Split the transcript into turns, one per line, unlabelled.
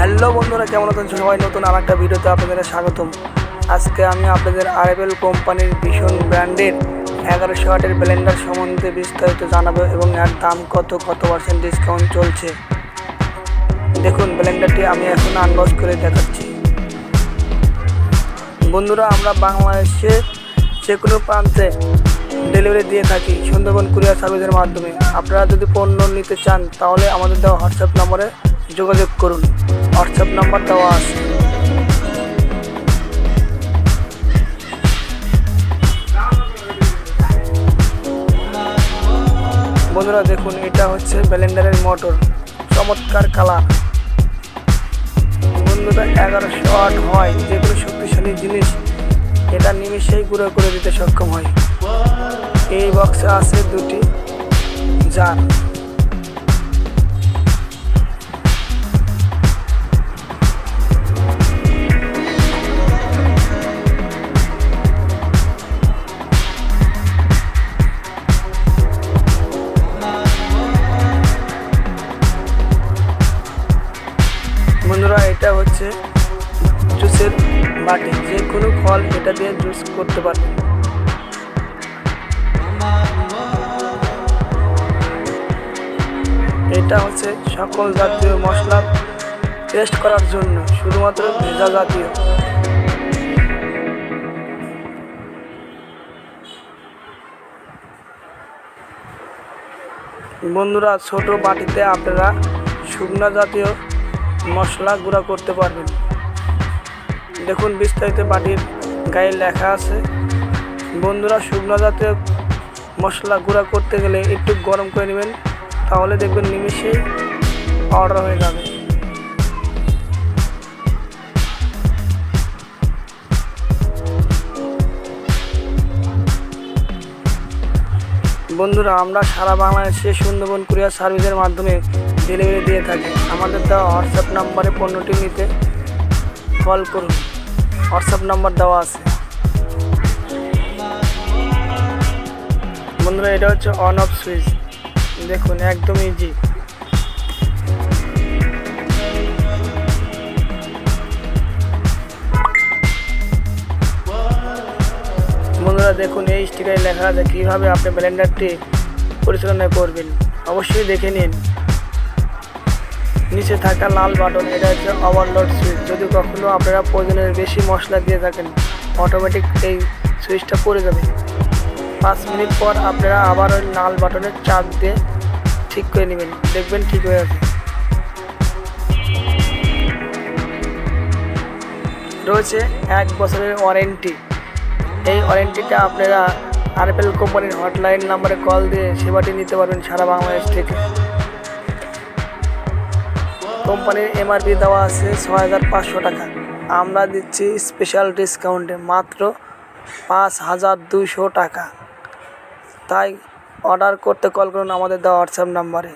Hello বন্ধুরা, কেমন আছেন সবাই? নতুন আরেকটা ভিডিওতে আপনাদের স্বাগতম। আজকে আমি আপনাদের আরএফএল কোম্পানির ভীষণ ব্র্যান্ডের 1100 ওয়াটের ব্লেন্ডার সম্বন্ধে বিস্তারিত জানাবো এবং এর দাম কত % ডিসকাউন্ট চলছে। দেখুন, ব্লেন্ডারটি আমি এখন আনবক্স করে দেখাচ্ছি। বন্ধুরা, আমরা বাংলাদেশে যে কোনো প্রান্তে ডেলিভারি দিয়ে থাকি সুন্দরবন কুরিয়ার সার্ভিসের মাধ্যমে। আপনারা যদি পণ্য নিতে চান তাহলে আমাদের দেওয়া হোয়াটসঅ্যাপ নম্বরে যোগাযোগ করুন। হোয়াটসঅ্যাপ নাম্বার দেওয়া আছে। বন্ধুরা দেখুন, এটা হচ্ছে ব্লেন্ডারের মোটর, চমৎকার কালার। বন্ধুরা 1100 ওয়াট হয়, যে কোনো শক্তিশালী জিনিস এটা নিমিষেই গুঁড়ো করে দিতে সক্ষম হয়। এই বক্সে আছে দুটি জার। বন্ধুরা, এটা হচ্ছে জুসের বাটি, যে কোনো ফল এটা দিয়ে জুস করতে পারবেন। এটা হচ্ছে সকল জাতীয় মশলা টেস্ট করার জন্য, শুধুমাত্র ভেজা জাতীয়। বন্ধুরা, ছোট বাটিতে আপনারা শুকনা জাতীয় মশলা গুঁড়া করতে পারবেন। দেখুন, বিস্তারিত বাটির গায়ে লেখা আছে। বন্ধুরা, শুকনো জাতীয় মশলা গুঁড়া করতে গেলে একটু গরম করে নেবেন, তাহলে দেখবেন নিমিষেই অর্ডার হয়ে যাবে। বন্ধুরা, আমরা সারা বাংলাদেশে সুন্দরবন কুরিয়ার সার্ভিসের মাধ্যমে ডেলিভারি দিয়ে থাকি। আমাদের দেওয়া হোয়াটসঅ্যাপ নাম্বারে পণ্যটি নিতে কল করুন। হোয়াটসঅ্যাপ নাম্বার দেওয়া আছে। বন্ধুরা, এটা হচ্ছে অন অফ সুইচ। দেখুন, একদম ইজি। বন্ধুরা দেখুন, এই স্টিকারে লেখা আছে কীভাবে আপনি ব্লেন্ডারটি পরিচালনা করবেন। অবশ্যই দেখে নিন। নিচে থাকা লাল বাটন, এটা হচ্ছে ওভারলোড সুইচ। যদি কখনো আপনারা প্রয়োজনের বেশি মশলা দিয়ে থাকেন, অটোমেটিক এই সুইচটা পড়ে যাবে। 5 মিনিট পর আপনারা আবার ওই লাল বাটনের চাপ দিয়ে ঠিক করে নেবেন, দেখবেন ঠিক হয়ে যাবে। রয়েছে 1 বছরের ওয়ারেন্টি। এই ওয়ারেন্টিটা আপনারা আরএফএল কোম্পানির হটলাইন নাম্বারে কল দিয়ে সেবাটি নিতে পারবেন সারা বাংলাদেশ থেকে। কোম্পানির এমআরপি দেওয়া আছে 6500 টাকা। আমরা দিচ্ছি স্পেশাল ডিসকাউন্টে মাত্র 5200 টাকা। তাই অর্ডার করতে কল করুন আমাদের দেওয়া হোয়াটসঅ্যাপ নাম্বারে।